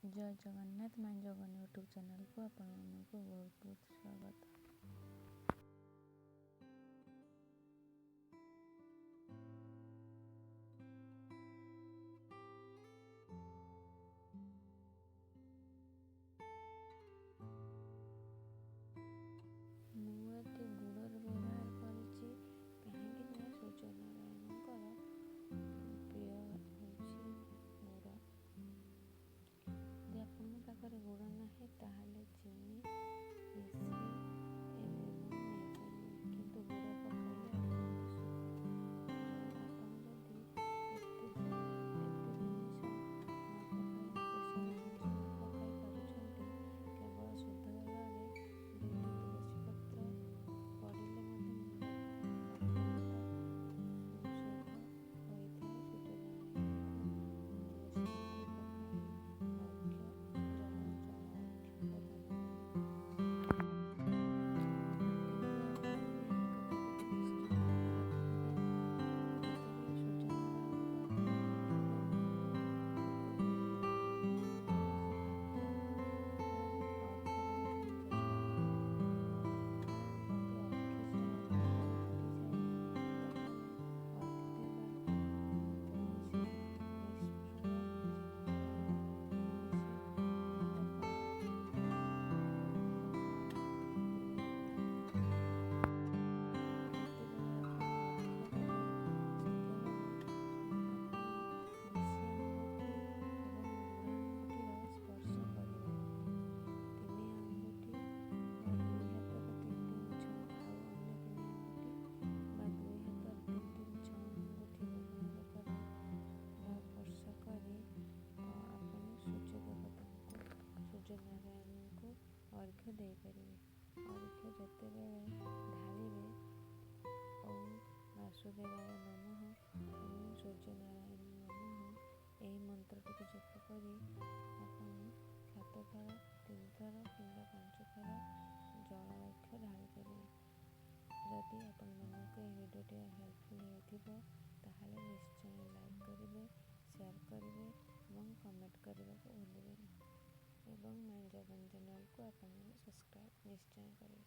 ଜୟ ଜଗନ୍ନାଥ। ମାଇଁ Jagannath YouTube ଚ୍ୟାନେଲକୁ ଆପଣମାନଙ୍କୁ ବହୁତ ବହୁତ ସ୍ୱାଗତ। ମୁଁ ଏଠି ଗୁଡ଼ର ବ୍ୟବହାର କରିଛି କାହିଁକି ନା ସୂର୍ଯ୍ୟନାରାୟଣଙ୍କର ପ୍ରିୟ ହେଉଛି ଗୁଡ଼। ଯଦି ଆପଣଙ୍କ ପାଖରେ ଗୁଡ଼ ନାହିଁ ତାହେଲେ ଚିନି ମିଶ୍ରି ନେଇପାରିବେ, କିନ୍ତୁ ଗୁଡ଼ ପକାଇଲେ ଅତ୍ୟନ୍ତ ଶୁଭ। ଆପଣ ଯଦି ଏତେ ଜିନିଷ ନ ପକାଇ ଏସବୁ ଜିନିଷ ପକାଇ ପାରୁଛନ୍ତି, କେବଳ ଶୁଦ୍ଧ ଜଳରେ 2ଟି ତୁଳସୀ ପତ୍ର ପଡ଼ିଲେ ମଧ୍ୟ ଅତ୍ୟନ୍ତ ଶୁଭ ହୋଇଥାଏ। ସୂର୍ଯ୍ୟନାରାୟଣଙ୍କୁ ଅର୍ଘ୍ୟ ଦେଇପାରିବେ। ଅର୍ଘ୍ୟ ଯେତେବେଳେ ଢାଳିବେ ଓଁ ବାସୁଦେବାୟ ନମଃ, ଓଁ ସୂର୍ଯ୍ୟନାରାୟଣ ନମଃ, ଏହି ମନ୍ତ୍ରଟିକୁ ଜପ କରି ଆପଣ 7 ଥର 3 ଥର କିମ୍ବା 5 ଥର ଜଳ ଅର୍ଘ୍ୟ ଢାଳିପାରିବେ। ଯଦି ଆପଣମାନଙ୍କୁ ଏହି ଭିଡ଼ିଓଟି ହେଲ୍ପଫୁଲ୍ ହୋଇଥିବ ତାହେଲେ ନିଶ୍ଚୟ ଲାଇକ୍ କରିବେ, ସେୟାର କରିବେ ଏବଂ କମେଣ୍ଟ କରିବାକୁ ଭୁଲିବେନି। ଏବଂ ମାଇଁ ଜଗନ୍ନାଥ ଚ୍ୟାନେଲକୁ ଆପଣମାନେ ସବସ୍କ୍ରାଇବ୍ ନିଶ୍ଚୟ କରିବେ।